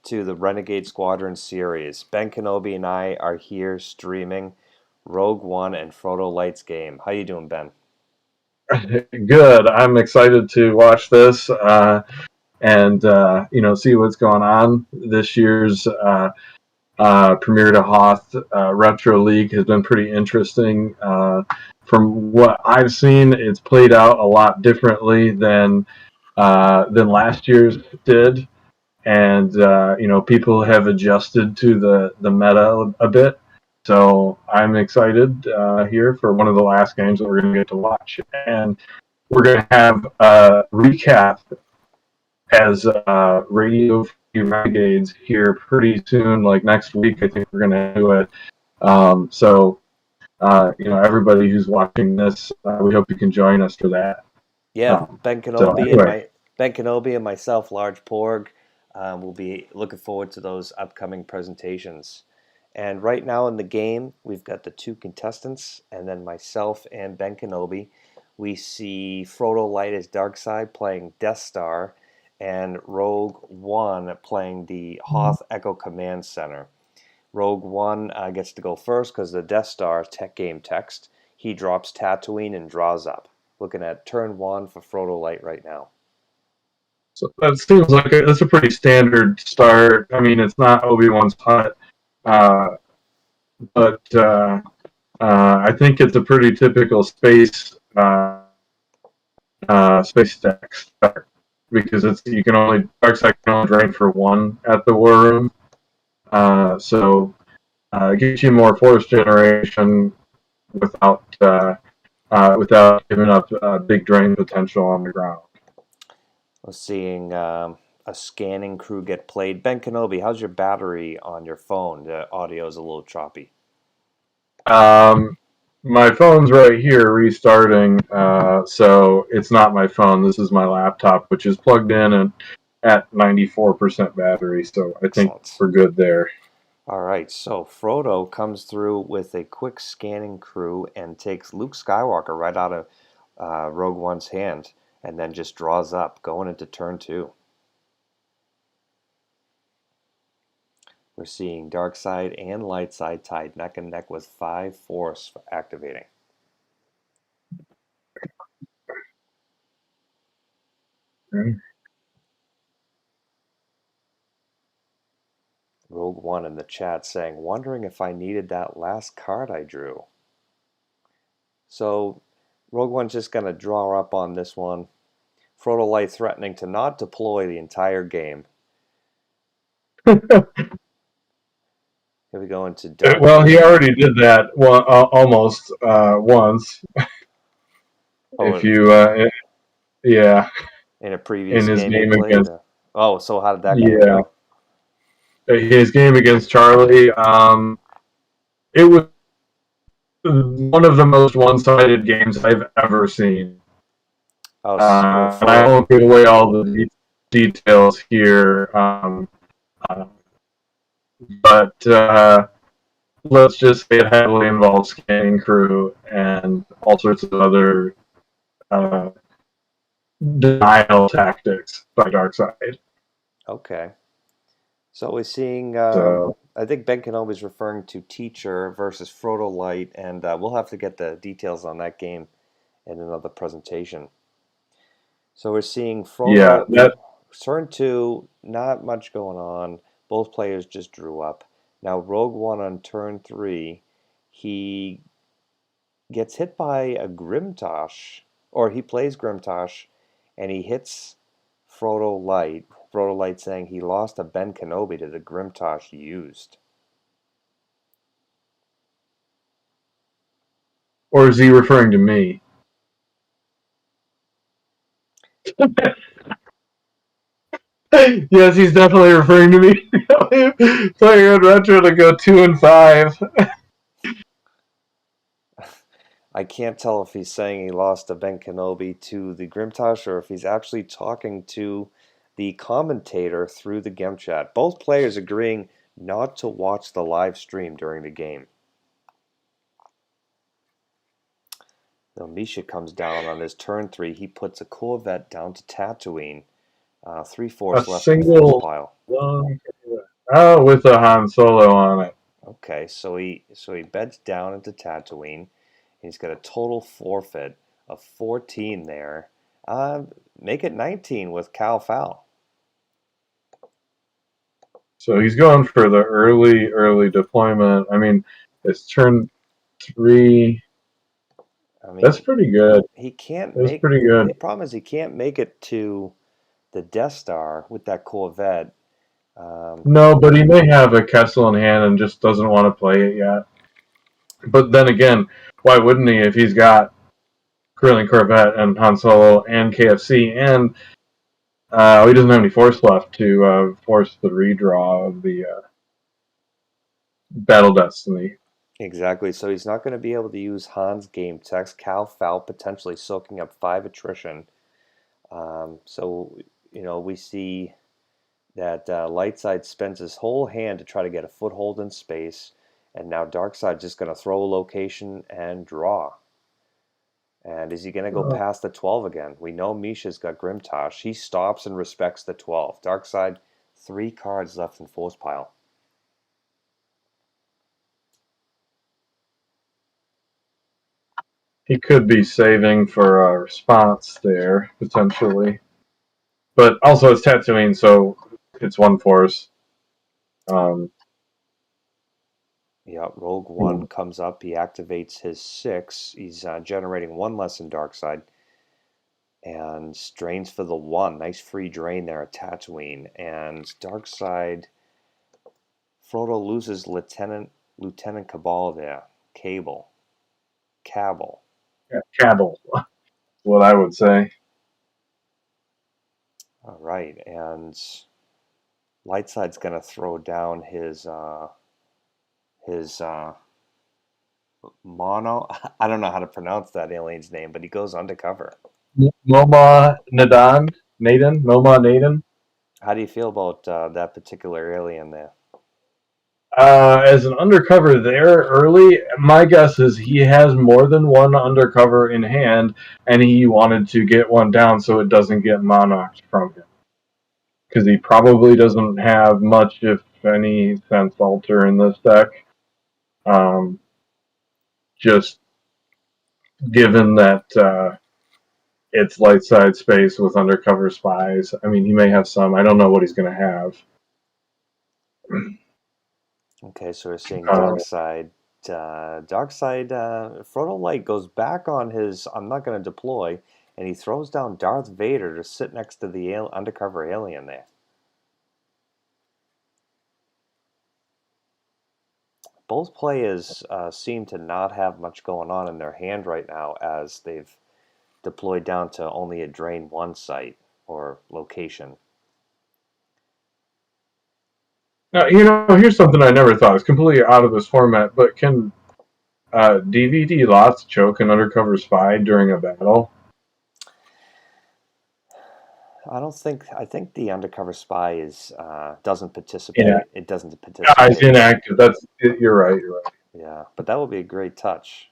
to the Renegade Squadron series. Ben Kenobi and I are here streaming Rogue1 and Frodolight's game. How you doing, Ben? Good. I'm excited to watch this and see what's going on. This year's premiere to Hoth Retro League has been pretty interesting. From what I've seen, it's played out a lot differently than last year's did, and people have adjusted to the meta a bit. So I'm excited here for one of the last games that we're going to get to watch, and we're going to have a recap as Radio Free Renegades here pretty soon, like next week. I think we're going to do it. Everybody who's watching this, we hope you can join us for that. Yeah, Anyway. Ben Kenobi and myself, LargePorg, will be looking forward to those upcoming presentations. And right now in the game, we've got the two contestants, and then myself and Ben Kenobi. We see Frodolight as Darkside playing Death Star, and Rogue1 playing the Hoth Echo Command Center. Rogue1 gets to go first because the Death Star tech game text. He drops Tatooine and draws up. Looking at turn 1 for Frodolight right now. So that seems like that's a pretty standard start. I mean, it's not Obi-Wan's hut, but I think it's a pretty typical space deck start because Darkside can only drain for one at the War Room, so it gives you more force generation without giving up big drain potential on the ground. We're seeing a scanning crew get played. Ben Kenobi, how's your battery on your phone? The audio is a little choppy. My phone's right here restarting, so it's not my phone. This is my laptop, which is plugged in and at 94% battery, so I think we're good there. All right, so Frodo comes through with a quick scanning crew and takes Luke Skywalker right out of Rogue1's hand, and then just draws up, going into turn 2. We're seeing dark side and light side tied neck and neck with 5 force for activating. Okay. Rogue1 in the chat saying, wondering if I needed that last card I drew. So Rogue1's just going to draw up on this one. Frodolight threatening to not deploy the entire game. Here we go into dark. Well, he already did that almost once. If you, yeah. In a previous in his game he played. Against. Oh, so how did that go? His game against Charlie. It was one of the most one-sided games I've ever seen. Oh, and I won't give away all the details here. But let's just say it heavily involves scanning crew and all sorts of other denial tactics by Darkside. Okay. So we're seeing, I think Ben Kenobi is referring to Teacher versus Frodolight, and we'll have to get the details on that game in another presentation. So we're seeing Frodo. Yeah, turn 2, not much going on. Both players just drew up. Now Rogue1 on turn 3, he gets hit by a Grimtosh, or he plays Grimtosh, and he hits Frodolight. Frodolight saying he lost a Ben Kenobi to the Grimtosh used. Or is he referring to me? Yes, he's definitely referring to me. Playing on Retro to go 2 and 5. I can't tell if he's saying he lost a Ben Kenobi to the Grimtosh or if he's actually talking to the commentator through the game chat. Both players agreeing not to watch the live stream during the game. Now Misha comes down on his turn 3. He puts a Corvette down to Tatooine. 3 A force left in the force single pile. long. Oh, with a Han Solo on it. Okay, so he beds down into Tatooine. He's got a total forfeit of 14 there. Make it 19 with Cal Foul. So he's going for the early deployment. I mean, it's turn 3. I mean, That's pretty good. he can't That's make. pretty good. The problem is he can't make it to the Death Star with that Corvette. No, but he may have a Kessel in hand and just doesn't want to play it yet. But then again, why wouldn't he if he's got Grilling Corvette and Han Solo and KFC and he doesn't have any force left to force the redraw of the Battle Destiny. Exactly. So he's not going to be able to use Han's game text. Cal Foul potentially soaking up 5 attrition. So we see that Lightside spends his whole hand to try to get a foothold in space, and now Darkseid's just going to throw a location and draw. And is he going to go past the 12 again? We know Misha's got Grimtosh. He stops and respects the 12. Darkseid, 3 cards left in force pile. He could be saving for a response there, potentially. But also it's Tatooine, so it's 1 force. Yeah, Rogue1 comes up. He activates his 6. He's generating 1 less in Darkseid. And drains for the 1. Nice free drain there at Tatooine. And Darkseid, Frodo loses Lieutenant Cabal there. Cabal. Yeah, Cabal, what I would say. All right, and Lightside's gonna throw down his mono. I don't know how to pronounce that alien's name, but he goes undercover. Moma Naden. How do you feel about that particular alien there? As an undercover there early, my guess is he has more than 1 undercover in hand, and he wanted to get 1 down so it doesn't get monarched from him. Because he probably doesn't have much, if any, sense alter in this deck. Just given that it's light side space with undercover spies. I mean, he may have some. I don't know what he's going to have. Okay, so we're seeing Darkseid. Frodo Light goes back on his I'm not going to deploy, and he throws down Darth Vader to sit next to the undercover alien there. Both players seem to not have much going on in their hand right now, as they've deployed down to only a drain 1 site or location. Now, here's something I never thought. It's completely out of this format, but can DVD lots choke an undercover spy during a battle? I think the undercover spy doesn't participate. Yeah. It doesn't participate. It's inactive. You're right. Yeah, but that would be a great touch.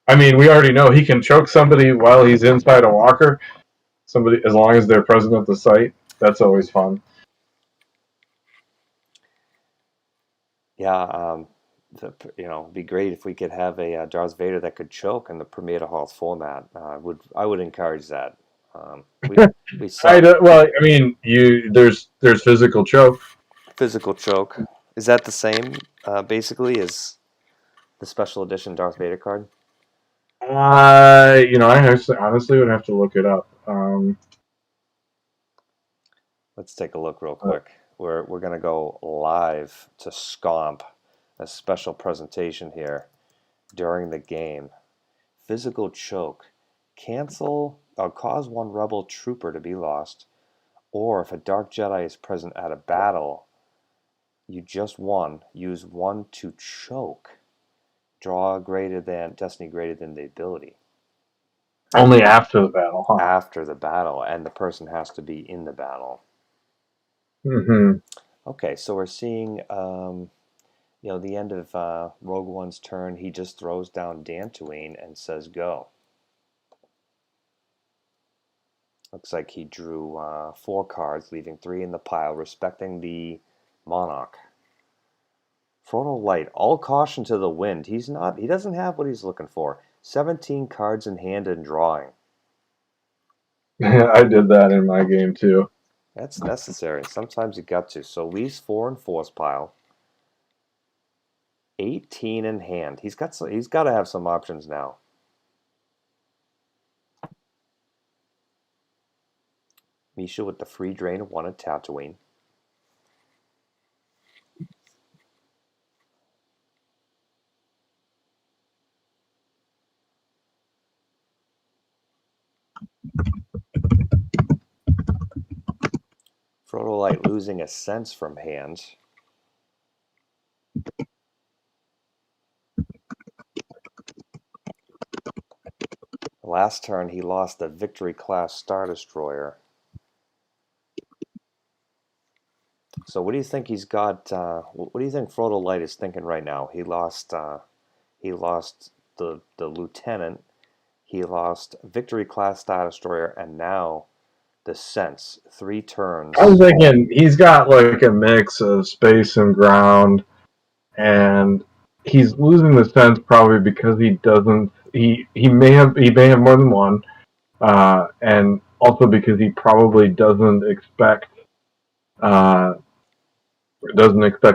I mean, we already know he can choke somebody while he's inside a walker. Somebody, as long as they're present at the site. That's always fun. Yeah, it'd be great if we could have a Darth Vader that could choke in the PHoth format. I would encourage that. We saw Well, I mean, there's physical choke. physical choke. Is that the same, basically, as the special edition Darth Vader card? I honestly would have to look it up. Let's take a look real quick. We're gonna go live to Scomp, a special presentation here during the game. Physical choke. Cancel or cause 1 rebel trooper to be lost, or if a Dark Jedi is present at a battle you just won, use 1 to choke. Draw destiny greater than the ability. Only after the battle, huh? After the battle, and the person has to be in the battle. Mm-hmm. Okay, so we're seeing the end of Rogue One's turn. He just throws down Dantooine and says go. Looks like he drew 4 cards, leaving 3 in the pile, respecting the Monarch. Frodolight, all caution to the wind. He doesn't have what he's looking for. 17 cards in hand and drawing. I did that in my game too. That's necessary. Sometimes you got to. So leaves 4 in force pile. 18 in hand. He's got to have some options now. Misha with the free drain of 1 at Tatooine. Frodolight losing a sense from hand. Last turn he lost the Victory class Star Destroyer. So what do you think he's got? What do you think Frodolight is thinking right now? He lost the lieutenant. He lost Victory class Star Destroyer, and now the Sense. 3 turns. I was thinking he's got like a mix of space and ground, and he's losing the sense probably because he doesn't. He may have more than one, and also because he probably doesn't expect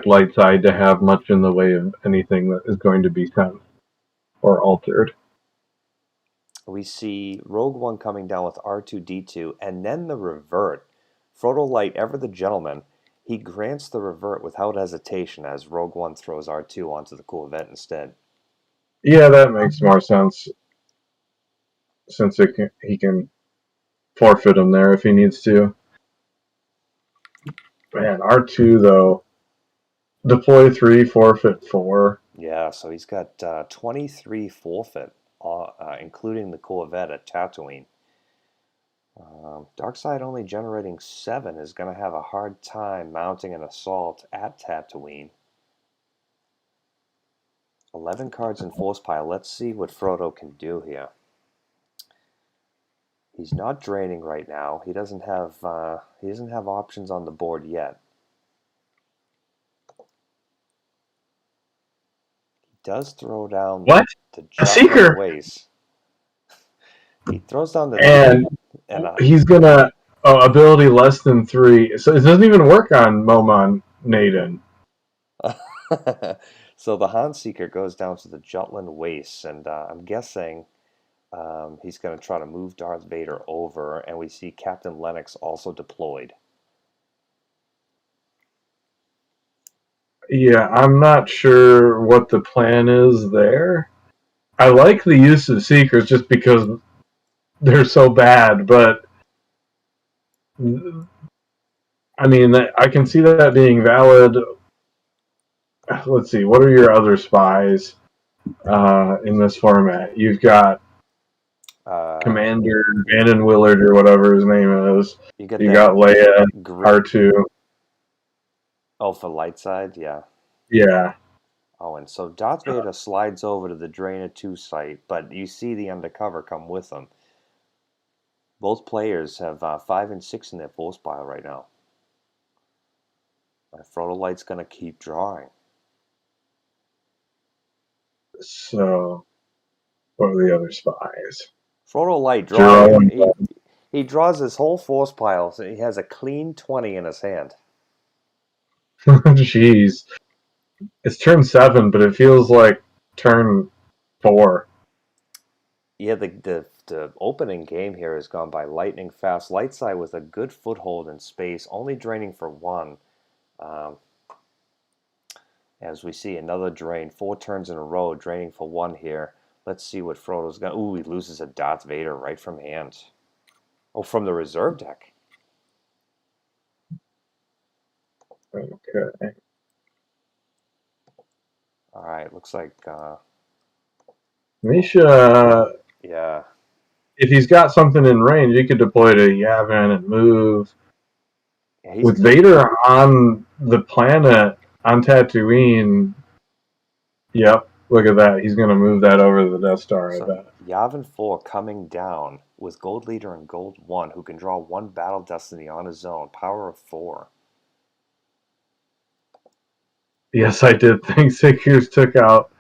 light side to have much in the way of anything that is going to be sent or altered. We see Rouge1 coming down with R2D2, and then the revert. Frodolight, ever the gentleman, he grants the revert without hesitation as Rouge1 throws R2 onto the cool event instead. Yeah, that makes more sense, since he can forfeit him there if he needs to. Man, R2 though, deploy 3, forfeit 4. Yeah, so he's got 23 forfeit, including the Corvette at Tatooine. Darkside only generating 7 is going to have a hard time mounting an assault at Tatooine. 11 cards in force pile. Let's see what Frodo can do here. He's not draining right now. He doesn't have options on the board yet. He does throw down What? the Seeker waste. He throws down the and he's gonna ability less than 3, so it doesn't even work on Momon Naden. So the Han Seeker goes down to the Jutland Wastes, and I'm guessing he's going to try to move Darth Vader over, and we see Captain Lennox also deployed. Yeah, I'm not sure what the plan is there. I like the use of Seekers just because they're so bad, but I mean, I can see that being valid. Let's see, what are your other spies in this format? You've got Commander Bannon Willard or whatever his name is. You got Leia, R2. Oh, for light side, yeah. Yeah. Oh, and so Darth Vader slides over to the Drainer 2 site, but you see the undercover come with him. Both players have 5 and 6 in their force pile right now. Frodolight's going to keep drawing. So, what are the other spies? Frodolight drawing. He draws his whole force pile, so he has a clean 20 in his hand. Jeez. It's turn 7, but it feels like turn 4. Yeah, the opening game here has gone by lightning fast. Lightside with a good foothold in space, only draining for 1. As we see another drain, 4 turns in a row, draining for 1 here. Let's see what Frodo's got. Ooh, he loses a Darth Vader right from hand. Oh, from the reserve deck. Okay. All right, looks like Misha. Yeah. If he's got something in range, he could deploy to Yavin and move. Yeah, with Vader on the planet on Tatooine. Yep, look at that. He's going to move that over to the Death Star. So I bet. Yavin 4 coming down. with Gold Leader and Gold 1 who can draw 1 Battle Destiny on his own, power of 4. Yes, I did think Seekers took out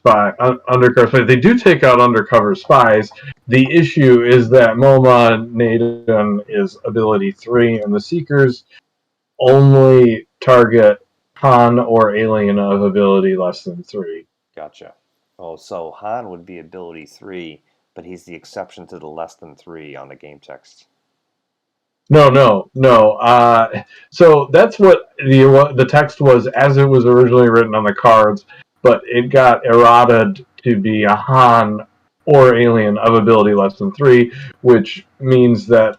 undercover spies. They do take out undercover spies. The issue is that Moma Naden is ability 3, and the Seekers only target Han or alien of ability less than 3. Gotcha. Oh, so Han would be ability 3, but he's the exception to the less than 3 on the game text. No. So that's what the text was as it was originally written on the cards, but it got errated to be a Han or alien of ability less than 3, which means that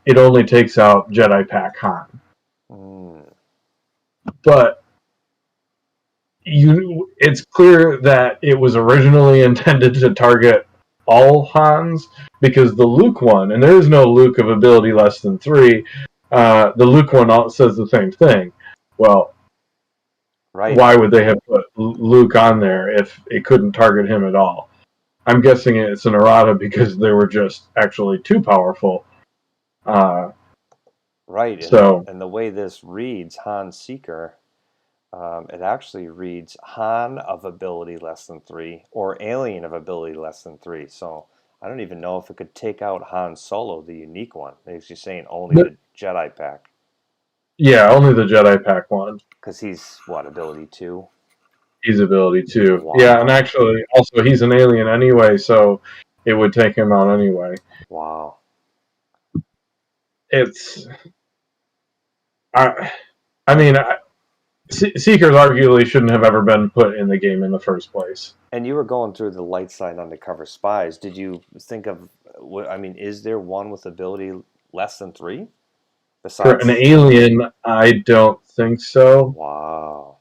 it only takes out Jedi Pack Han. But it's clear that it was originally intended to target all Hans, because the Luke one, and there is no Luke of ability less than 3, the Luke one says the same thing. Well, right. Why would they have put Luke on there if it couldn't target him at all? I'm guessing it's an errata because they were just actually too powerful. Right, So, and the way this reads, Han Seeker, it actually reads Han of ability less than 3 or alien of ability less than 3. So I don't even know if it could take out Han Solo, the unique one. It's just saying only the Jedi Pack. Yeah, only the Jedi Pack one. Because he's, what, ability 2? He's ability 2. Wow. Yeah, and actually, also, he's an alien anyway, so it would take him out anyway. Wow. It's... Seekers arguably shouldn't have ever been put in the game in the first place. And you were going through the light side undercover spies. Did you think of, is there one with ability less than 3? Besides... For an alien, I don't think so. Wow.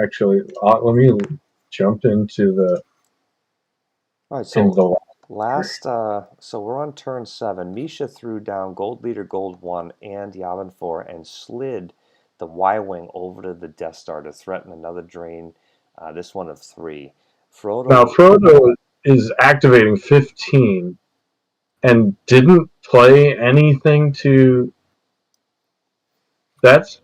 Actually, let me jump into the... All right, so so we're on turn 7. Misha threw down Gold Leader Gold 1 and Yavin 4 and slid the Y-Wing over to the Death Star to threaten another drain, this one of 3. Now, Frodo is activating 15 and didn't play anything to... That's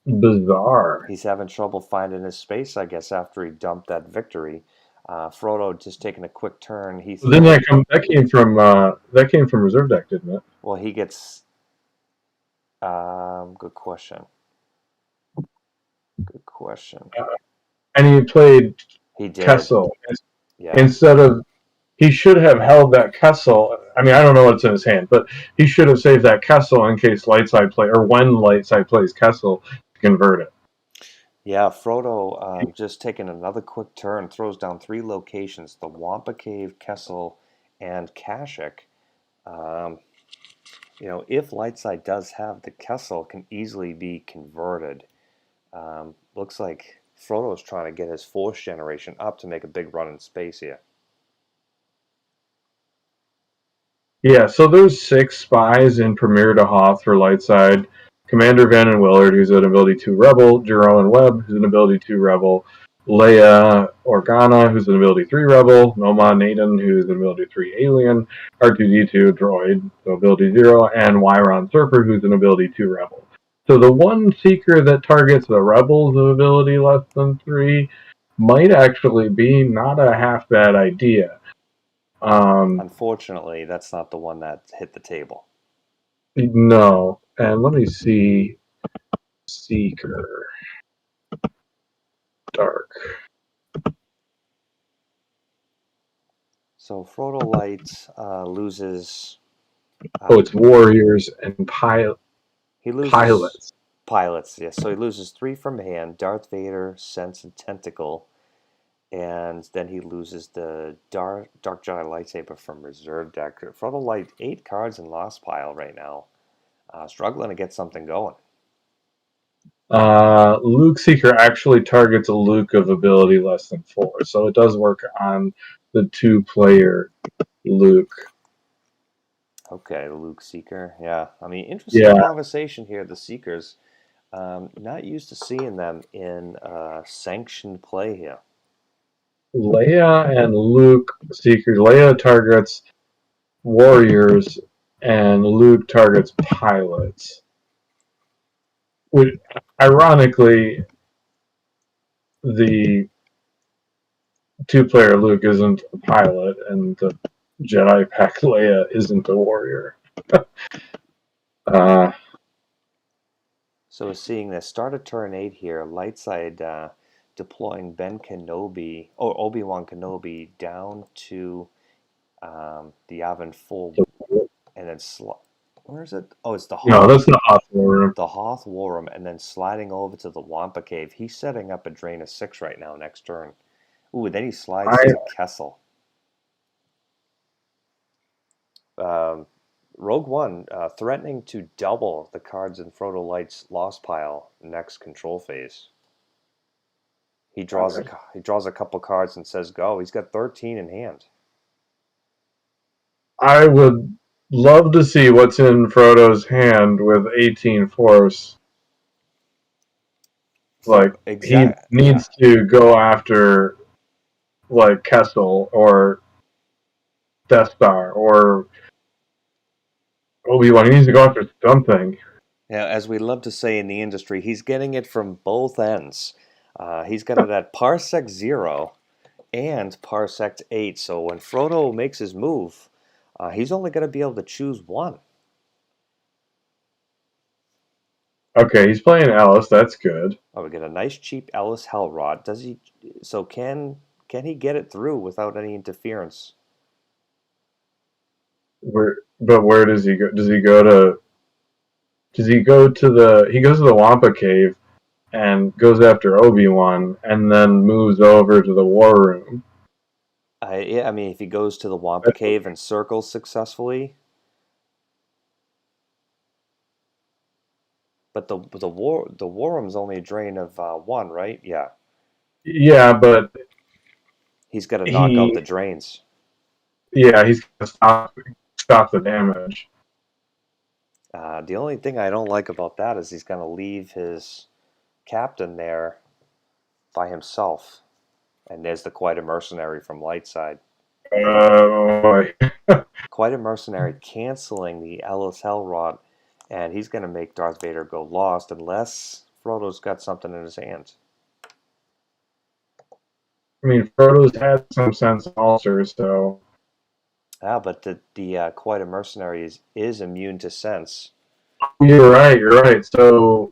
bizarre. He's having trouble finding his space, I guess, after he dumped that victory. Frodo just taking a quick turn. Then that came from reserve deck, didn't it? Well, he gets... good question. Good question. And he played Kessel. Yeah. Instead of... He should have held that Kessel. I mean, I don't know what's in his hand, but he should have saved that Kessel in case Lightside play, or when Lightside plays Kessel, to convert it. Yeah, Frodo just taking another quick turn, throws down 3 locations, the Wampa Cave, Kessel, and Kashyyyk. If Lightside does have the Kessel, can easily be converted. Looks like Frodo's trying to get his Force generation up to make a big run in space here. Yeah, so there's 6 spies in Premier to Hoth for Lightside. Commander Van and Willard, who's an ability 2 Rebel. Jerome Webb, who's an ability 2 Rebel. Leia Organa, who's an ability 3 Rebel. Noma Naden, who's an ability 3 Alien. R2D2 Droid, so ability 0. And Wyron Surfer, who's an ability 2 Rebel. So the one Seeker that targets the Rebels of ability less than 3 might actually be not a half bad idea. Unfortunately, that's not the one that hit the table. No. And let me see. Seeker. Dark. So Frodolight loses... it's Warriors and Pilots. Pilots, yes. So he loses 3 from hand, Darth Vader, Sense, and Tentacle. And then he loses the Dark Jedi lightsaber from reserve deck. Frodolight 8 cards in lost pile right now. Struggling to get something going. Luke Seeker actually targets a Luke of ability less than 4. So it does work on the 2-player Luke. Okay, the Luke Seeker. Yeah. I mean, interesting conversation here, the Seekers. Not used to seeing them in sanctioned play here. Leia and Luke Seekers. Leia targets warriors, and Luke targets pilots. Which, ironically, the two-player Luke isn't a pilot, and the Jedi Pack Leia isn't a warrior. So we're seeing the start of turn 8 here. Lightside deploying Ben Kenobi, or Obi-Wan Kenobi, down to the Yavin 4, and then where is it? Oh, it's the Hoth. No, that's the Hoth War Room. The Hoth War Room, and then sliding over to the Wampa Cave. He's setting up a drain of 6 right now next turn. Ooh, and then he slides to Kessel. Rouge1 threatening to double the cards in Frodolight's Lost Pile next control phase. He draws a couple cards and says go. He's got 13 in hand. I would love to see what's in Frodo's hand with 18 Force. Like, he needs to go after, like, Kessel or Death Star or Obi-Wan. He needs to go after something. Yeah, as we love to say in the industry, he's getting it from both ends. He's got it at Parsec 0 and Parsec 8. So when Frodo makes his move, he's only going to be able to choose one. Okay, he's playing Alice. That's good. Oh, we get a nice cheap Ellis Hellrod. Does he? So can he get it through without any interference? Where does he go? Does he go to the? He goes to the Wampa Cave and goes after Obi-Wan, and then moves over to the War Room. Yeah, I mean, if he goes to the Wampa Cave and circles successfully. But the war room's only a drain of 1, right? Yeah. Yeah, but he's got to knock out the drains. Yeah, he's gonna stop the damage. The only thing I don't like about that is he's gonna leave his captain there by himself, and there's the Quite a Mercenary from Lightside. Quite a Mercenary canceling the Ellis Hellrod. And he's going to make Darth Vader go lost unless Frodo's got something in his hand. I mean, Frodo's had some sense also, so... Ah, but the Quite a Mercenary is immune to sense. You're right. So...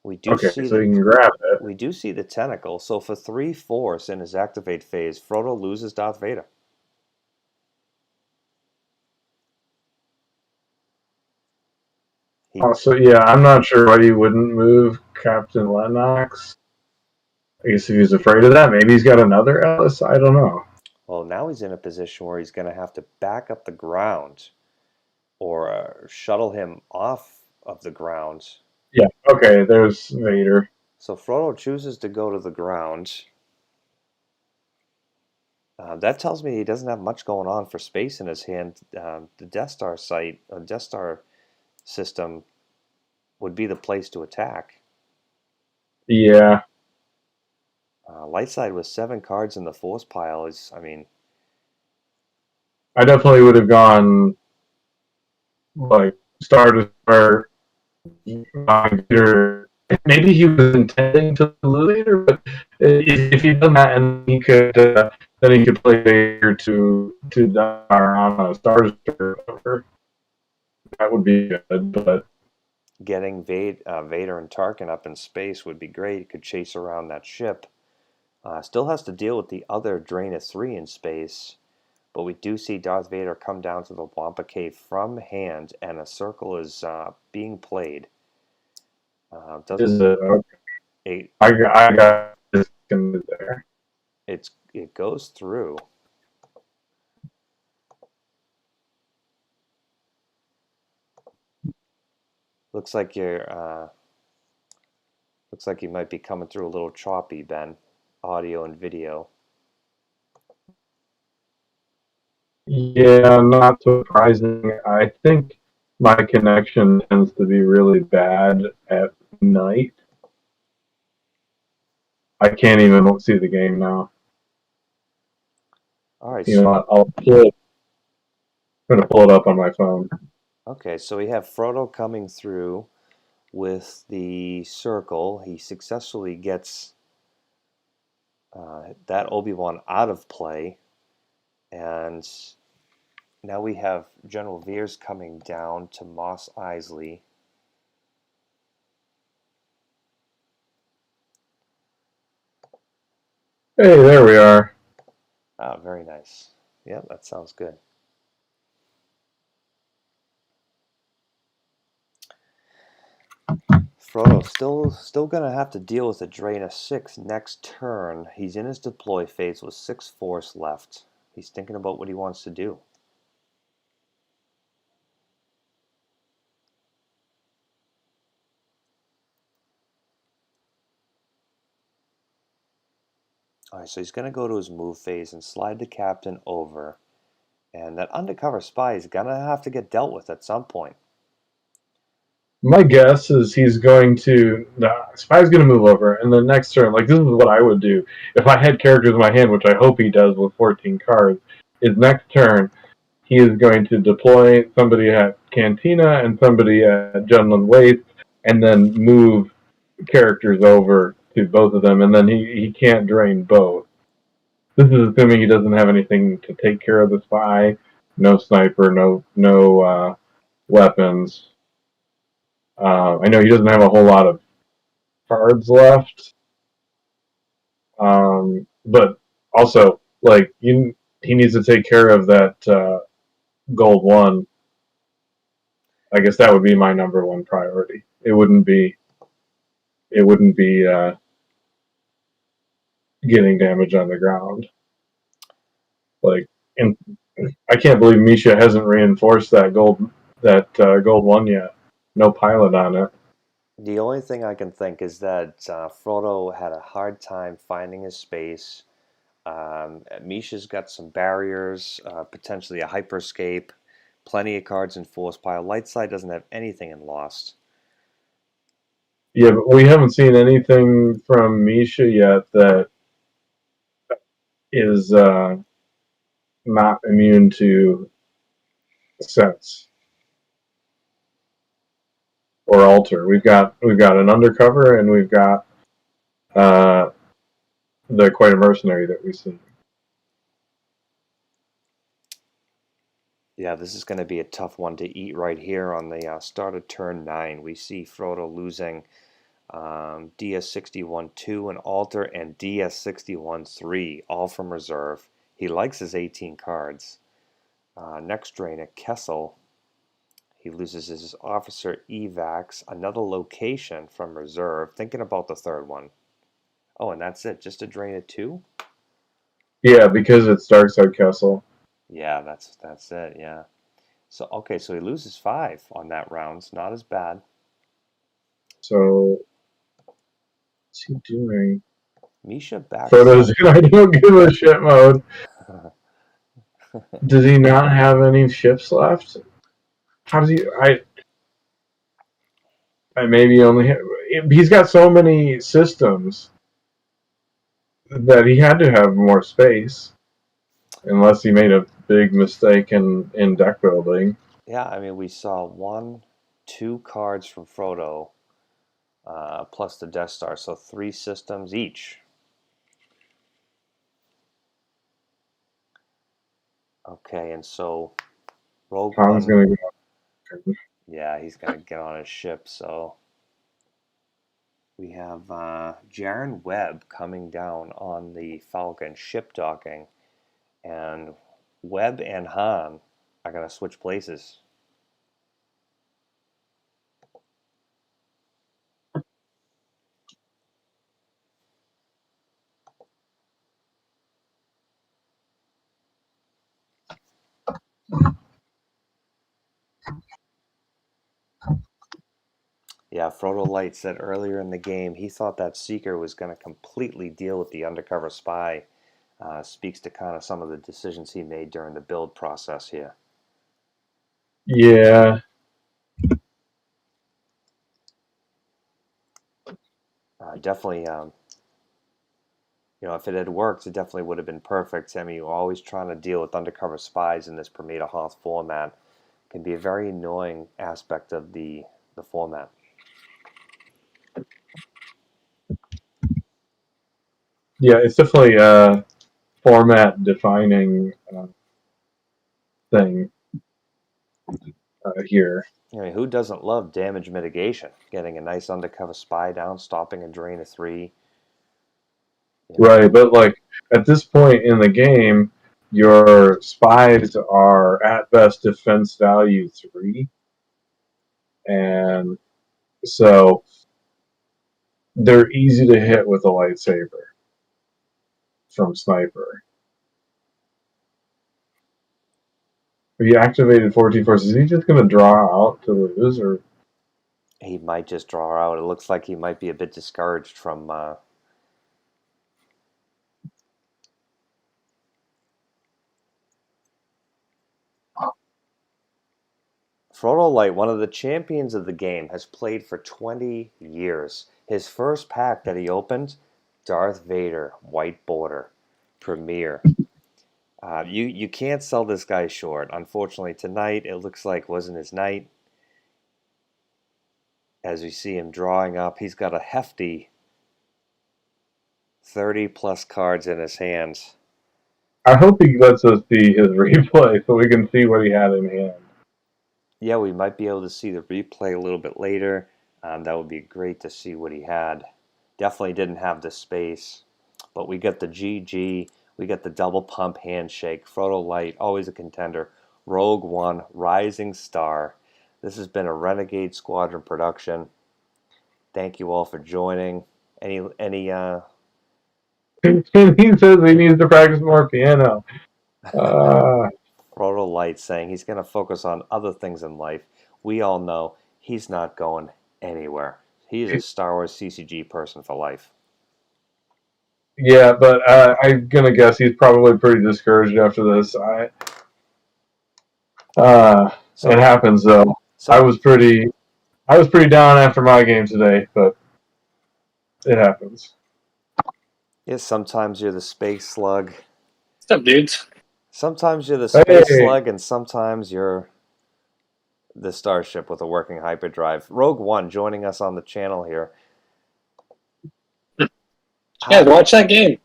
We do see so you can grab it. We do see the tentacle. So for 3 Force in his activate phase, Frodo loses Darth Vader. So yeah, I'm not sure why he wouldn't move Captain Lennox. I guess if he's afraid of that, maybe he's got another Ellis. I don't know. Well, now he's in a position where he's going to have to back up the ground or shuttle him off of the ground. Yeah, okay, there's Vader. So Frodo chooses to go to the ground. That tells me he doesn't have much going on for space in his hand. The Death Star site, Death Star system would be the place to attack. Yeah. Lightside with 7 cards in the Force pile is, I mean... I definitely would have gone, like, Star Destroyer, maybe he was intending to lose Vader, but if he'd done that, and he could, then he could play Vader to die on a Star Destroyer. That would be good, but getting Vader and Tarkin up in space would be great. He could chase around that ship. Still has to deal with the other Drain of 3 in space, but we do see Darth Vader come down to the Wampa Cave from hand, and a circle is being played. Is it okay? I got this there. It goes through. Looks like you might be coming through a little choppy, Ben. Audio and video. Yeah, not surprising. I think my connection tends to be really bad at night. I can't even see the game now. All right, You know, so I'll pull it. I'm gonna pull it up on my phone. okay, so we have Frodo coming through with the circle. He successfully gets that Obi-Wan out of play, and now we have General Veers coming down to Mos Eisley. Hey, there we are. Ah, very nice. Yeah, that sounds good. Frodo still gonna have to deal with a drain of 6 next turn. He's in his deploy phase with 6 force left. He's thinking about what he wants to do. Alright, so he's gonna go to his move phase and slide the captain over. And that undercover spy is gonna have to get dealt with at some point. My guess is he's going to. The spy's going to move over, and the next turn, like this is what I would do if I had characters in my hand, which I hope he does with 14 cards. Is next turn he is going to deploy somebody at Cantina and somebody at Jundland Waste, and then move characters over to both of them, and then he can't drain both. This is assuming he doesn't have anything to take care of the spy, no sniper, no weapons. I know he doesn't have a whole lot of cards left, but also like he needs to take care of that gold one. I guess that would be my number one priority. It wouldn't be getting damage on the ground. Like, and I can't believe Misha hasn't reinforced that gold one yet. No pilot on it. The only thing I can think is that Frodo had a hard time finding his space. Misha's got some barriers, potentially a hyperscape, plenty of cards in force pile. Lightside doesn't have anything in Lost. Yeah, but we haven't seen anything from Misha yet that is not immune to sense or alter. We've got an undercover, and we've got uh, the quite a mercenary that we've seen. Yeah, this is going to be a tough one to eat right here on the start of turn 9. We see Frodo losing DS61-2 an alter and DS61-3 all from reserve. He likes his 18 cards. Next drain at Kessel. He loses his officer evacs, another location from reserve. Thinking about the third one. Oh, and that's it. Just a drain of 2? Yeah, because it's Darkside Castle. Yeah, that's it. Yeah. So okay, so he loses 5 on that round. It's not as bad. So what's he doing? Misha backs Photos up. in I don't give a shit mode. Does he not have any ships left? How does he? I maybe only have, he's got so many systems that he had to have more space, unless he made a big mistake in deck building. Yeah, I mean, we saw 2 cards from Frodo, plus the Death Star, so 3 systems each. Okay, and so Rogue Tom's One, gonna go. yeah, he's gonna get on his ship. So we have Jaren Webb coming down on the Falcon ship docking, and Webb and Han are gonna switch places. Yeah, Frodo Light said earlier in the game he thought that Seeker was going to completely deal with the undercover spy. Speaks to kind of some of the decisions he made during the build process here. Yeah, Definitely, if it had worked, it definitely would have been perfect. I mean, you're always trying to deal with undercover spies in this PHoth format. It can be a very annoying aspect of the format. Yeah, it's definitely a format-defining thing here. I mean, who doesn't love damage mitigation? Getting a nice undercover spy down, stopping a drain of 3. Right, but like at this point in the game, your spies are at best defense value 3, and so they're easy to hit with a lightsaber from sniper. If he activated 14 forces, is he just going to draw out to lose, or He might just draw out. It looks like he might be a bit discouraged from. Frodolight, one of the champions of the game, has played for 20 years. His first pack that he opened, Darth Vader, White Border, Premier. You can't sell this guy short. Unfortunately, tonight it looks like wasn't his night. As we see him drawing up, he's got a hefty 30 plus cards in his hands. I hope he lets us see his replay so we can see what he had in hand. Yeah, we might be able to see the replay a little bit later. That would be great to see what he had. Definitely didn't have the space, but we got the GG, we got the double pump handshake, Frodolight, always a contender, Rouge1, Rising Star. This has been a Renegade Squadron production. Thank you all for joining. Any And he says he needs to practice more piano. Frodolight saying he's going to focus on other things in life. We all know he's not going anywhere. He's a Star Wars CCG person for life. Yeah, but I'm gonna guess he's probably pretty discouraged after this. It happens though. I was pretty down after my game today, but it happens. Yeah, sometimes you're the space slug. What's up, dudes? Sometimes you're the space slug, and sometimes you're the starship with a working hyperdrive. Rouge1 joining us on the channel here. Yeah, watch that game.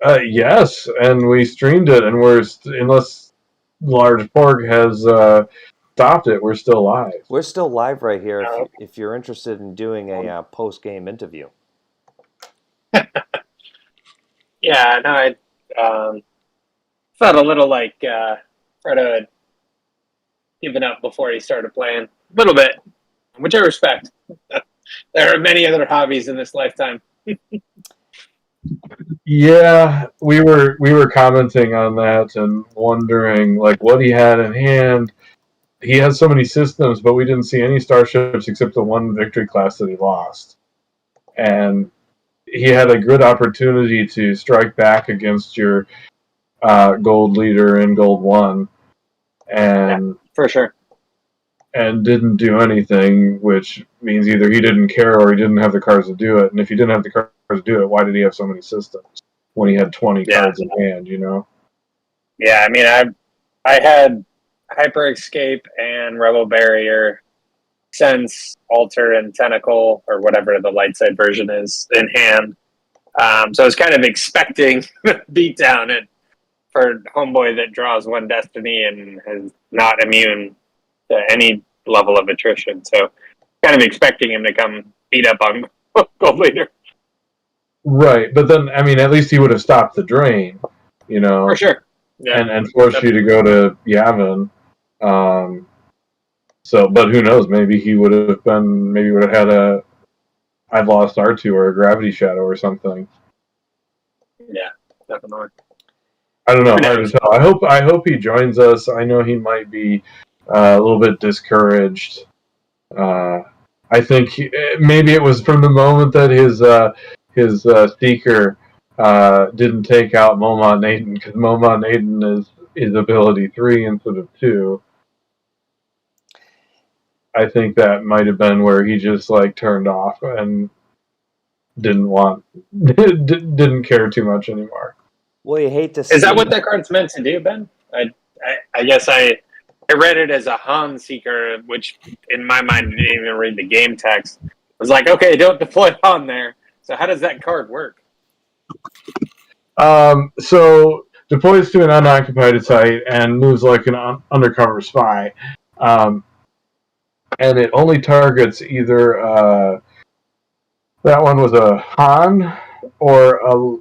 Yes, and we streamed it, and unless LargePorg has stopped it, we're still live. We're still live right here if you're interested in doing a post-game interview. Yeah, no, I felt a little like Fredo had given up before he started playing. A little bit, which I respect. There are many other hobbies in this lifetime. Yeah, we were commenting on that and wondering like what he had in hand. He has so many systems, but we didn't see any starships except the one victory class that he lost. And he had a good opportunity to strike back against your gold leader in Gold 1. And yeah, for sure. And didn't do anything, which means either he didn't care or he didn't have the cards to do it. And if he didn't have the cards to do it, why did he have so many systems when he had 20 cards in hand, you know? Yeah, I mean, I had Hyper Escape and Rebel Barrier, Sense, Alter, and Tentacle, or whatever the light side version is, in hand. So I was kind of expecting beatdown for Homeboy that draws one Destiny and is not immune to any level of attrition. So kind of expecting him to come beat up on Gold Leader. Right, but then, I mean, at least he would have stopped the drain, you know? For sure. Yeah. And forced you to go to Yavin. But who knows? Maybe he would have had I've lost R2 or a Gravity Shadow or something. Yeah, definitely. I don't know. Hard to tell. I hope he joins us. I know he might be a little bit discouraged. I think maybe it was from the moment that his Seeker didn't take out Momon Naden, because Momon Naden is ability 3 instead of 2. I think that might have been where he just like turned off, and didn't care too much anymore. Well, you hate to see. Is that what that card's meant to do, Ben? I guess I read it as a Han Seeker, which in my mind didn't even read the game text. I was like, okay, don't deploy Han there. So how does that card work? So deploys to an unoccupied site and moves like an undercover spy. And it only targets either that one was a Han or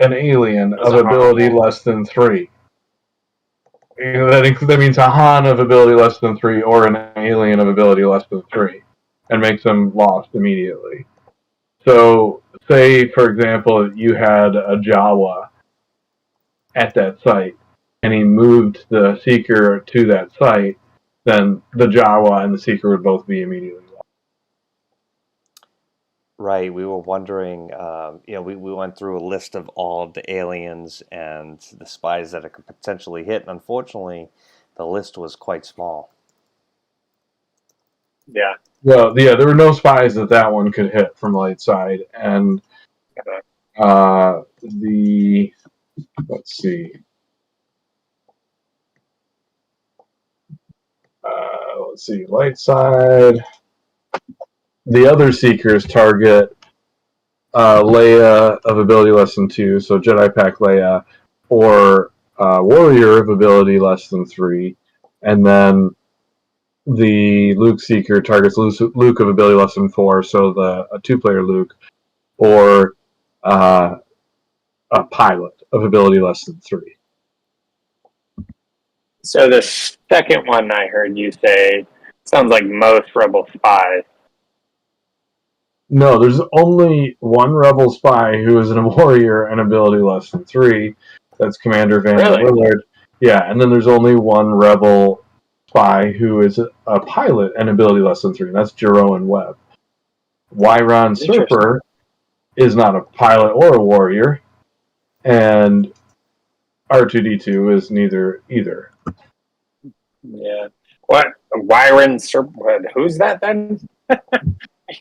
an alien of ability less than 3. That means a Han of ability less than 3 or an alien of ability less than 3, and makes them lost immediately. So, say, for example, you had a Jawa at that site, and he moved the Seeker to that site, then the Jawa and the Seeker would both be immediately lost. Right, we were wondering, we went through a list of all of the aliens and the spies that it could potentially hit, and unfortunately, the list was quite small. Yeah. Well, yeah, there were no spies that one could hit from light side, and let's see. Light side. The other Seekers target Leia of ability less than 2, so Jedi Pack Leia, or Warrior of ability less than 3, and then the Luke Seeker targets Luke of ability less than 4, so a 2-player Luke, or a pilot of ability less than 3. So the second one I heard you say sounds like most Rebel spies. No, there's only one Rebel spy who is a warrior and ability less than 3. That's Commander Van Willard. Yeah, and then there's only one Rebel spy who is a pilot and ability less than 3, and that's Jeroen Webb. Wyron Serper is not a pilot or a warrior, and R2-D2 is neither either. Yeah. What? Wyron Serper? Who's that then?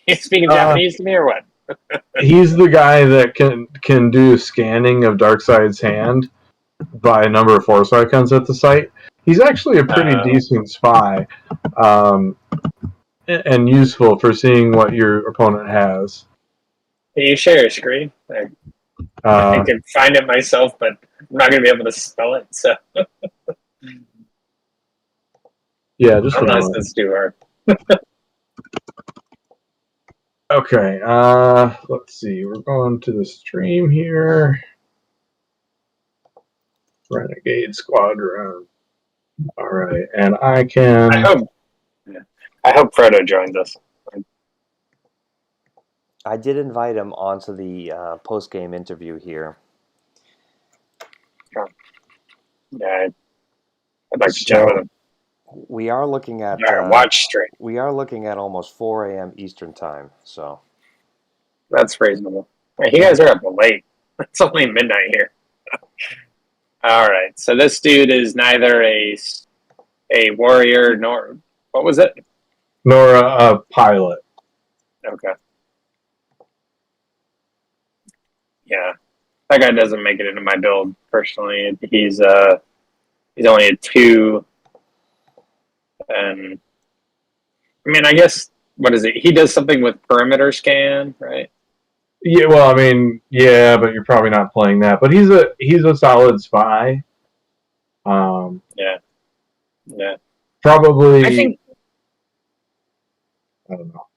You speaking Japanese to me or what? He's the guy that can do scanning of Darkseid's hand by a number of Force icons at the site. He's actually a pretty decent spy, and useful for seeing what your opponent has. Can you share your screen? I can find it myself, but I'm not going to be able to spell it. So yeah, just unless it's too hard. Okay, let's see. We're going to the stream here. Renegade Squadron. All right, and I hope Frodo joins us. I did invite him onto the post-game interview here. Yeah, I'd like to chat with him. We are looking at watch stream. We are looking at almost 4 a.m. Eastern time, so that's reasonable. You guys are up late. It's only midnight here. All right, so this dude is neither a warrior nor what was it? Nor a pilot. Okay. Yeah, that guy doesn't make it into my build personally. He's only a 2. And I mean, I guess what is it? He does something with perimeter scan, right? Yeah, well, I mean, yeah, but you're probably not playing that. But he's a solid spy. Yeah. Probably. I don't know.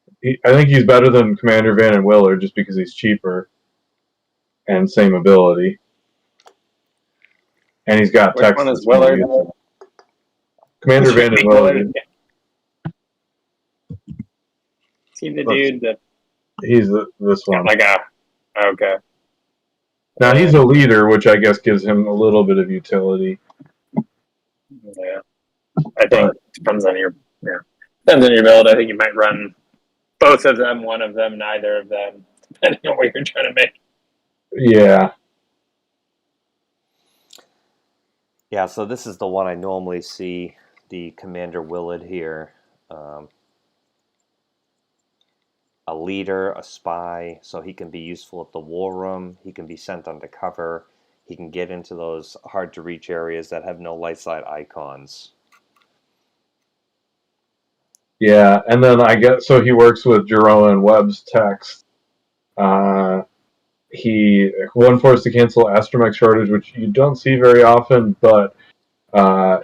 I think he's better than Commander Van Willard just because he's cheaper and same ability, and he's got text. Which one is Willard? Commander Van Willard. Is he the dude that? He's this one. Okay. Now he's a leader, which I guess gives him a little bit of utility. Yeah, I think it depends on your build. I think you might run both of them, one of them, neither of them, depending on what you're trying to make. Yeah. Yeah, so this is the one I normally see, the Commander Willard here. a leader, a spy, so he can be useful at the war room. He can be sent undercover. He can get into those hard-to-reach areas that have no light side icons. Yeah, and then I guess so. He works with Jerome and Webb's text. He one force to cancel astromech shortage, which you don't see very often, but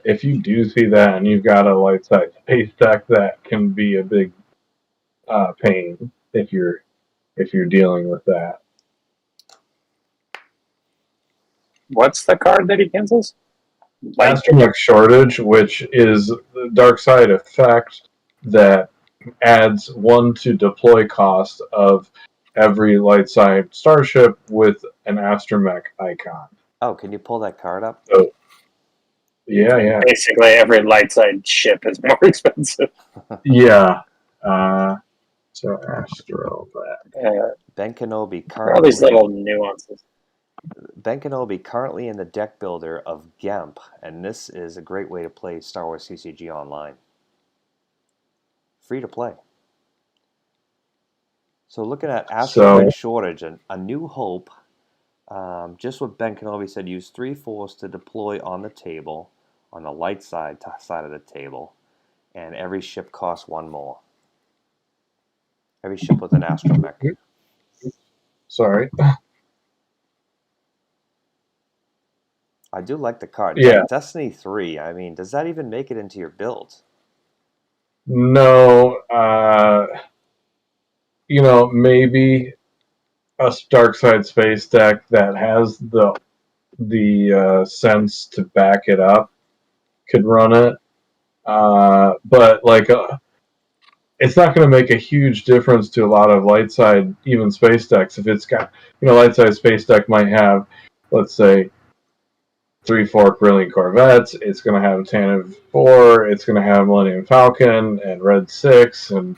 if you do see that and you've got a light side space deck, that can be a big pain if you're dealing with that. What's the card that he cancels? Astromech shortage, which is the dark side effect that adds 1 to deploy cost of every light side starship with an astromech icon. Oh, can you pull that card up? So, yeah. Basically, every light side ship is more expensive. Yeah. So Astro, Ben Kenobi all these currently little nuances. Ben Kenobi currently in the deck builder of Gemp, and this is a great way to play Star Wars CCG online. Free to play. So looking at Astromech Shortage, A New Hope, just what Ben Kenobi said, use 3 force to deploy on the table, on the light side of the table, and every ship costs 1 more. Every ship with an astromech. Sorry. I do like the card. Yeah. Destiny 3, I mean, does that even make it into your build? No, maybe a dark side space deck that has the sense to back it up could run it. But it's not going to make a huge difference to a lot of light side, even space decks. If it's got, light side space deck might have, let's say, 3 Fork Brilliant Corvettes. It's going to have Tantive 4. It's going to have Millennium Falcon and Red 6 and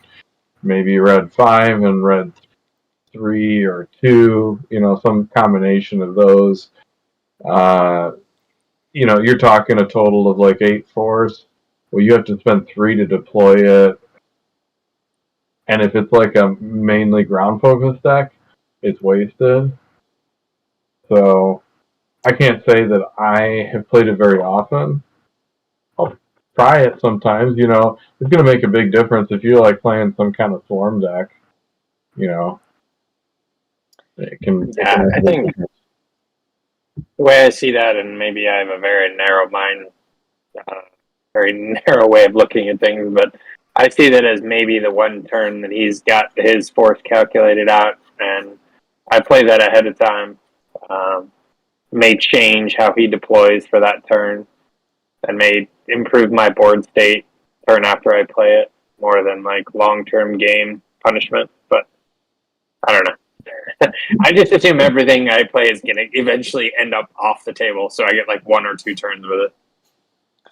maybe Red 5 and Red 3 or 2. Some combination of those. You're talking a total of like 8 4s. Well, you have to spend 3 to deploy it. And if it's like a mainly ground focused deck, it's wasted. So I can't say that I have played it very often. I'll try it sometimes. It's going to make a big difference if you like playing some kind of swarm deck. It can. Yeah, I think the way I see that, and maybe I have a very narrow mind, very narrow way of looking at things, but I see that as maybe the one turn that he's got his force calculated out, and I play that ahead of time. May change how he deploys for that turn, and may improve my board state turn after I play it more than like long-term game punishment. But I don't know. I just assume everything I play is going to eventually end up off the table, so I get like 1 or 2 turns with it.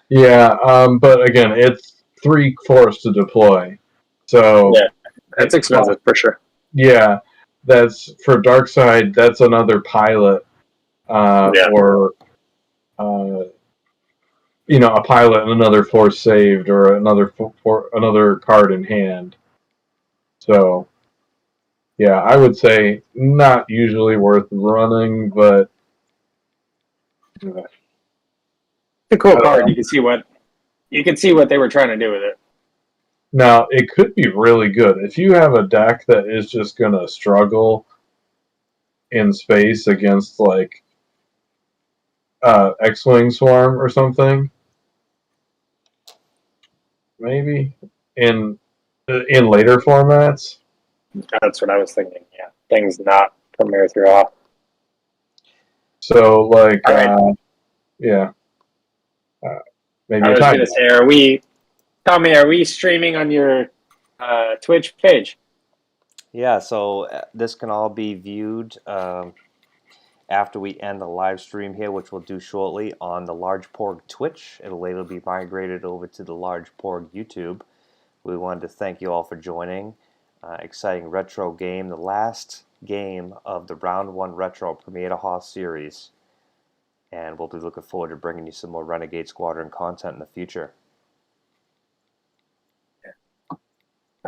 Yeah, but again, it's 3 force to deploy, so yeah, that's expensive for sure. Yeah, that's for dark side. That's another pilot, or a pilot and another force saved, or another card in hand. So, yeah, I would say not usually worth running, but it's a cool card. You can see what they were trying to do with it. Now, it could be really good if you have a deck that is just going to struggle in space against like X-Wing Swarm or something. Maybe in later formats. That's what I was thinking. Yeah, things not Premier through off. So like, right. Yeah. Maybe I was going to say, Tommy, are we streaming on your Twitch page? Yeah, so this can all be viewed after we end the live stream here, which we'll do shortly on the LargePorg Twitch. It'll later be migrated over to the LargePorg YouTube. We wanted to thank you all for joining. Exciting retro game, the last game of the Round 1 Retro PHoth series. And we'll be looking forward to bringing you some more Renegade Squadron content in the future.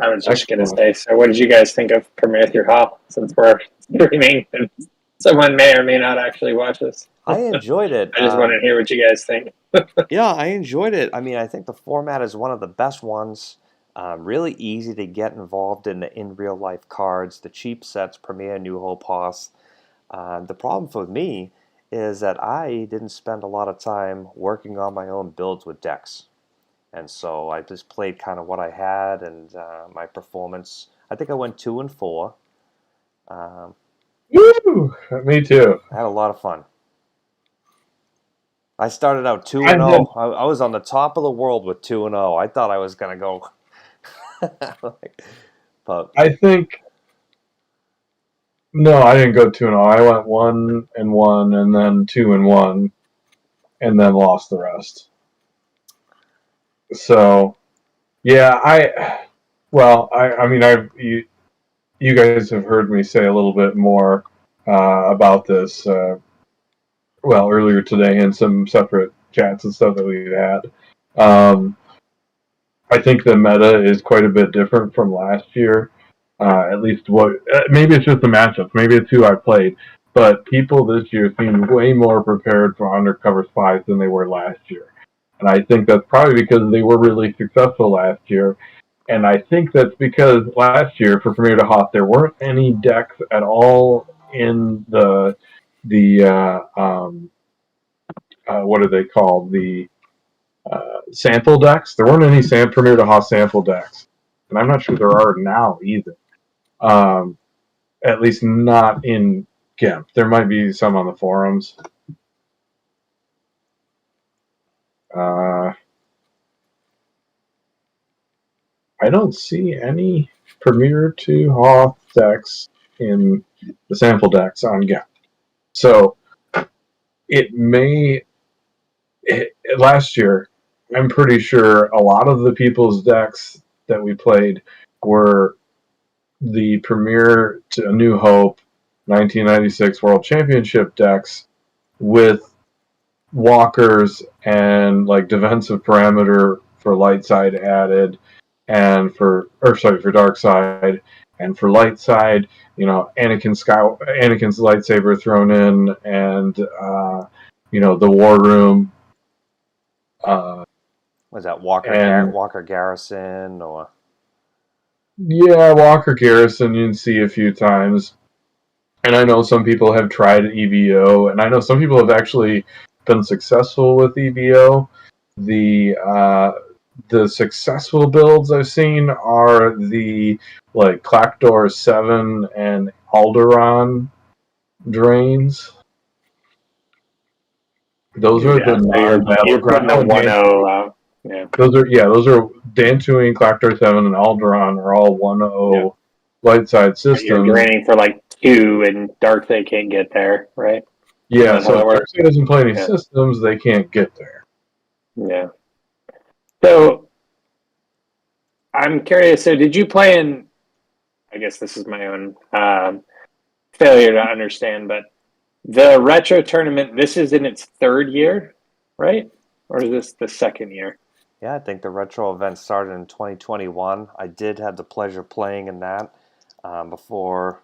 I was just going to Excellent. say, so what did you guys think of Premiere Through Hoth, since we're streaming and someone may or may not actually watch this? I enjoyed it. I just want to hear what you guys think. Yeah, I enjoyed it. I mean, I think the format is one of the best ones. Really easy to get involved in real life cards. The cheap sets, Premier, New Hope, Hoth. The problem for me is that I didn't spend a lot of time working on my own builds with decks. And so I just played kind of what I had and my performance. I think I went 2 and 4. Um, Woo! Me too. I had a lot of fun. I started out 2 I and did. 0. I was on the top of the world with 2 and 0. I thought I was gonna go, but I think no, I didn't go 2-0. I went 1-1, and then 2-1, and then lost the rest. So, yeah, I mean, you guys have heard me say a little bit more about this. Earlier today in some separate chats and stuff that we had. I think the meta is quite a bit different from last year. At least maybe it's just the matchups, maybe it's who I played, but people this year seem way more prepared for undercover spies than they were last year. And I think that's probably because they were really successful last year. And I think that's because last year for Premier to Hoth, there weren't any decks at all in the what are they called? The sample decks. There weren't any Premier to Hoth sample decks. And I'm not sure there are now either. At least not in GIMP. There might be some on the forums. I don't see any Premier to Hoth decks in the sample decks on GIMP. So last year, I'm pretty sure a lot of the people's decks that we played were the Premier to A New Hope 1996 World Championship decks with walkers and like defensive parameter for light side added, and for dark side, and for light side, Anakin's lightsaber thrown in, and the war room. was that Walker Garrison or? Yeah, Walker Garrison you can see a few times. And I know some people have tried EVO, and I know some people have actually been successful with EVO. The successful builds I've seen are the Clackdoor 7 and Alderaan drains. Those are the non-battleground 1-0. Yeah. Those are Dantooine, Clackdoor 7, and Alderaan are all 1-0 light side systems. You're draining for 2, and Dark they can't get there, right? Yeah, so if Dark Side doesn't play any systems, they can't get there. Yeah. So, I'm curious, so did you play in, I guess this is my own failure to understand, but the retro tournament, this is in its 3rd year, right? Or is this the 2nd year? Yeah, I think the retro event started in 2021. I did have the pleasure playing in that before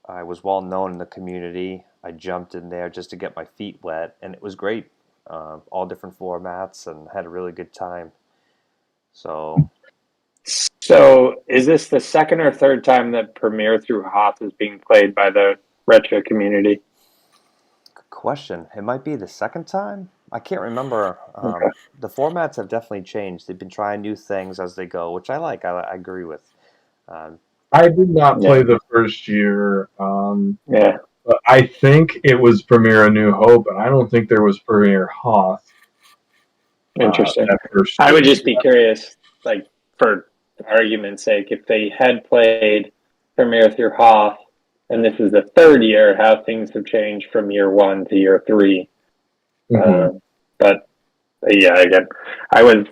I was well known in the community. I jumped in there just to get my feet wet, and it was great. All different formats, and had a really good time. So is this the 2nd or 3rd time that Premier through Hoth is being played by the retro community? Good question. It might be the 2nd time. I can't remember. Okay. The formats have definitely changed. They've been trying new things as they go, which I like. I agree with. I did not play the first year. But I think it was Premier A New Hope, and I don't think there was Premier Hoth. Interesting. I would just be curious, for argument's sake, if they had played Premier through Hoth, and this is the 3rd year, how things have changed from year 1 to year 3. Mm-hmm. But yeah, again, I was,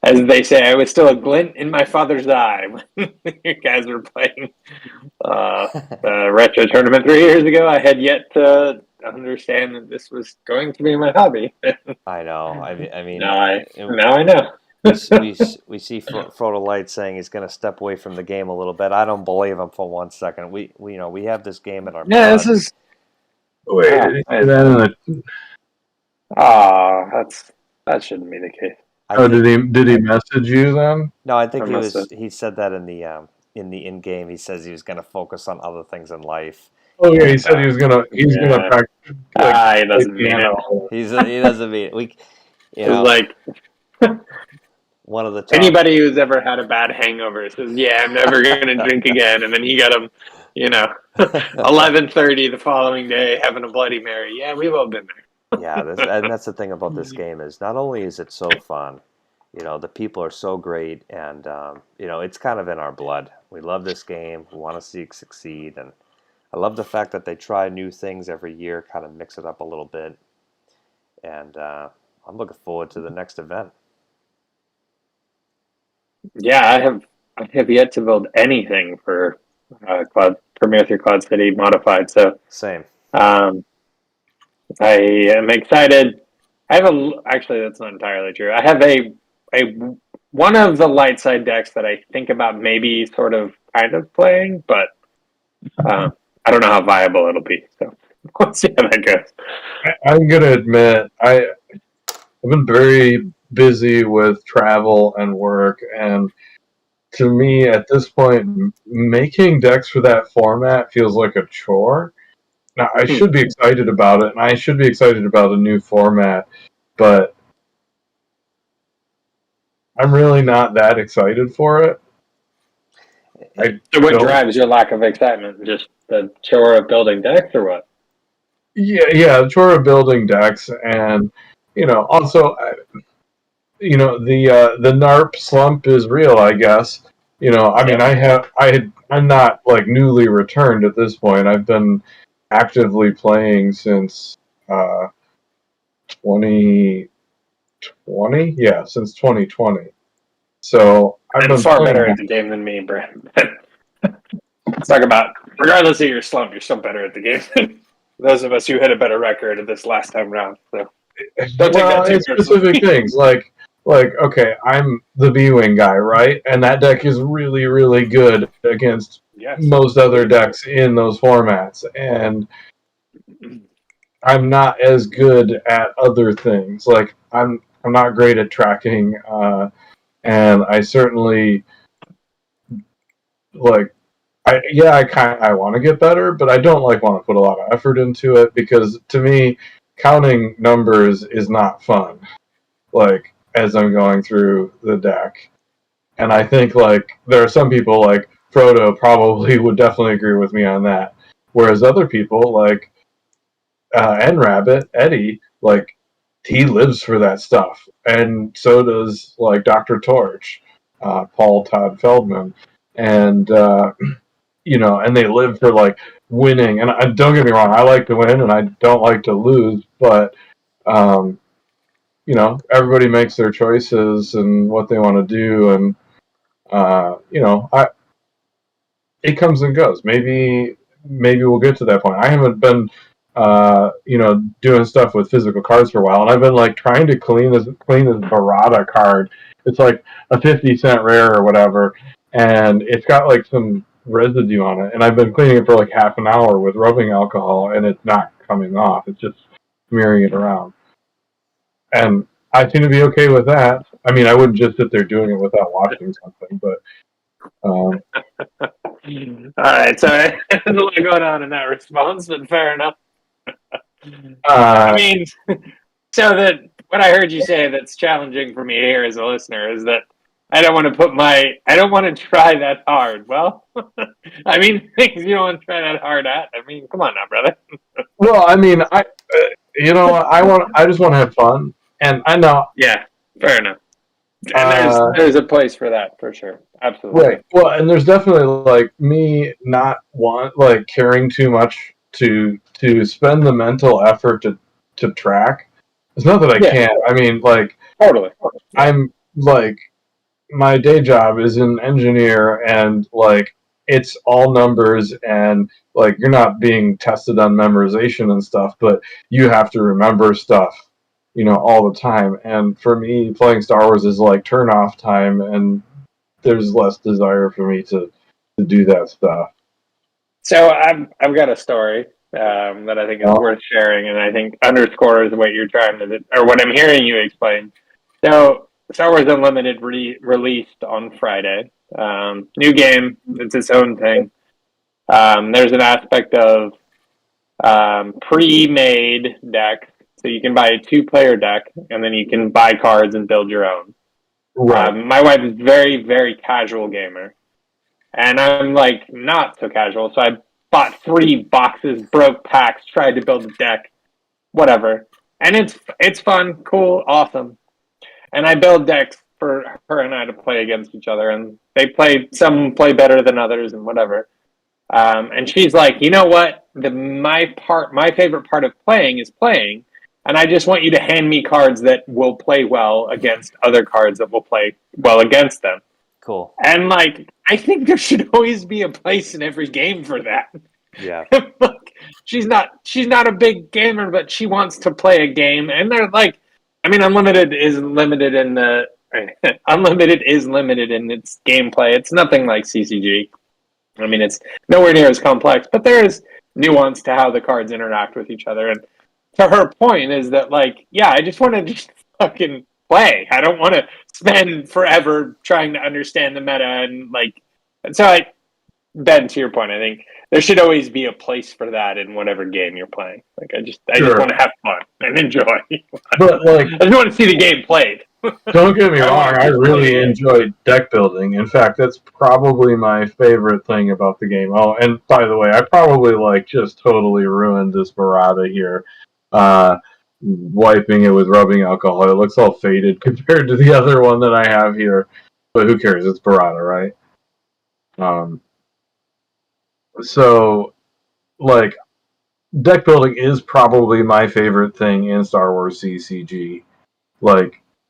as they say, I was still a glint in my father's eye when you guys were playing the retro tournament 3 years ago. I had yet to understand that this was going to be my hobby. I know. I mean, now I know. we see frodolight saying he's going to step away from the game a little bit. I don't believe him for 1 second. We have this game in our Yeah, blood. this is. Wait, That shouldn't be the case. did he message you then? No, I think he said that in the in game. He says he was going to focus on other things in life. Oh yeah, he said he's gonna practice. He doesn't mean it. He doesn't mean it. Like one of the anybody who's ever had a bad hangover says, "Yeah, I'm never going to drink again," and then he got him, 11:30 the following day having a Bloody Mary. Yeah, we've all been there. Yeah, and that's the thing about this game is not only is it so fun, the people are so great, and it's kind of in our blood. We love this game. We want to see it succeed, and I love the fact that they try new things every year, kind of mix it up a little bit, and I'm looking forward to the next event. Yeah, I have yet to build anything for Premier through Cloud City Modified. So same. I am excited. Actually, that's not entirely true. I have a one of the light side decks that I think about maybe sort of kind of playing, but I don't know how viable it'll be. So we'll see how that goes. I'm gonna admit I've been very busy with travel and work, and to me at this point making decks for that format feels like a chore. Now I should be excited about it, and I should be excited about a new format, but I'm really not that excited for it. So what drives your lack of excitement? Just the chore of building decks, or what? Yeah, the chore of building decks, and also the NARP slump is real, I guess. I mean, I'm not like newly returned at this point. I've been actively playing since 2020. Yeah, since 2020. So I've been far better at the game than me, Brent. Let's talk about, regardless of your slump, you're still better at the game. Those of us who had a better record at this last time round. So don't take that too specific things like okay, I'm the B-Wing guy, right? And that deck is really, really good against most other decks in those formats. And I'm not as good at other things. Like I'm not great at tracking, and I certainly I want to get better, but I don't want to put a lot of effort into it because to me, counting numbers is not fun. As I'm going through the deck, and I think there are some people like Frodo probably would definitely agree with me on that, whereas other people like N-Rabbit Eddie, he lives for that stuff, and so does Dr. Torch, Paul Todd Feldman, and and they live for winning. And don't get me wrong, I like to win and I don't like to lose, but everybody makes their choices and what they want to do, and it comes and goes. Maybe we'll get to that point. I haven't been doing stuff with physical cards for a while, and I've been trying to clean this Barada card. It's like a 50-cent rare or whatever, and it's got some residue on it, and I've been cleaning it for half an hour with rubbing alcohol, and it's not coming off. It's just smearing it around. And I seem to be okay with that. I mean, I wouldn't just sit there doing it without washing something, but... All right, so there's a lot going on in that response, but fair enough. I mean, so that what I heard you say that's challenging for me here as a listener is that I don't want to try that hard. Well, I mean, things you don't want to try that hard at. I mean, come on now, brother. Well, I mean, I just want to have fun, and I know. Yeah, fair enough. And there's a place for that for sure. Absolutely. Right. Well, and there's definitely me not caring too much to spend the mental effort to track. It's not that I can't. I mean, totally. I'm my day job is an engineer, and it's all numbers, and you're not being tested on memorization and stuff, but you have to remember stuff all the time. And for me, playing Star Wars is like turn off time, and there's less desire for me to do that stuff. So I've got a story that I think is worth sharing, and I think underscores what you're trying to, or what I'm hearing you explain. So Star Wars Unlimited released on Friday. New game, it's its own thing. There's an aspect of pre-made decks, so you can buy a 2-player deck, and then you can buy cards and build your own. Right. My wife is very, very casual gamer, and I'm like not so casual. So I bought 3 boxes, broke packs, tried to build a deck, whatever, and it's fun, cool, awesome. And I build decks for her and I to play against each other, and some play better than others, and whatever. And she's like, you know what? My favorite part of playing is playing, and I just want you to hand me cards that will play well against other cards that will play well against them. Cool. And like, I think there should always be a place in every game for that. Yeah. Look, she's not a big gamer, but she wants to play a game, and they're like, I mean, Unlimited is limited in its gameplay. It's nothing like CCG. I mean, it's nowhere near as complex, but there is nuance to how the cards interact with each other. And to her point is that, like, yeah, I just want to just fucking play. I don't want to spend forever trying to understand the meta and so Ben, to your point, I think there should always be a place for that in whatever game you're playing. Like, I just want to have fun and enjoy. But like, I just want to see the game played. Don't get me wrong, I really enjoyed deck building. In fact, that's probably my favorite thing about the game. Oh, and by the way, I probably just totally ruined this Barada here. Wiping it with rubbing alcohol. It looks all faded compared to the other one that I have here. But who cares? It's Barada, right? So, deck building is probably my favorite thing in Star Wars CCG.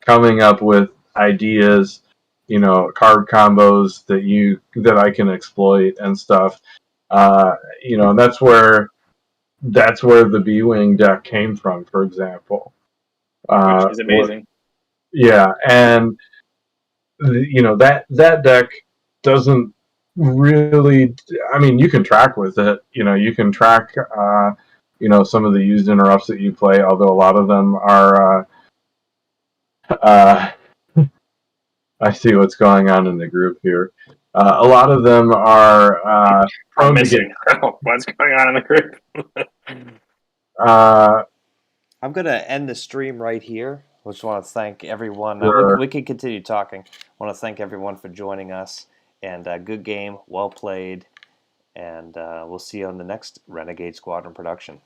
Coming up with ideas, card combos that I can exploit and stuff. And that's where the B-Wing deck came from, for example. Which is amazing. Yeah, and that deck doesn't really. I mean, you can track with it. You can track. Some of the used interrupts that you play, although a lot of them are. I see what's going on in the group here. A lot of them are I'm missing. What's going on in the group? I'm going to end the stream right here. I just want to thank everyone. Sure. We can continue talking. I want to thank everyone for joining us. And good game, well played. And we'll see you on the next Renegade Squadron production.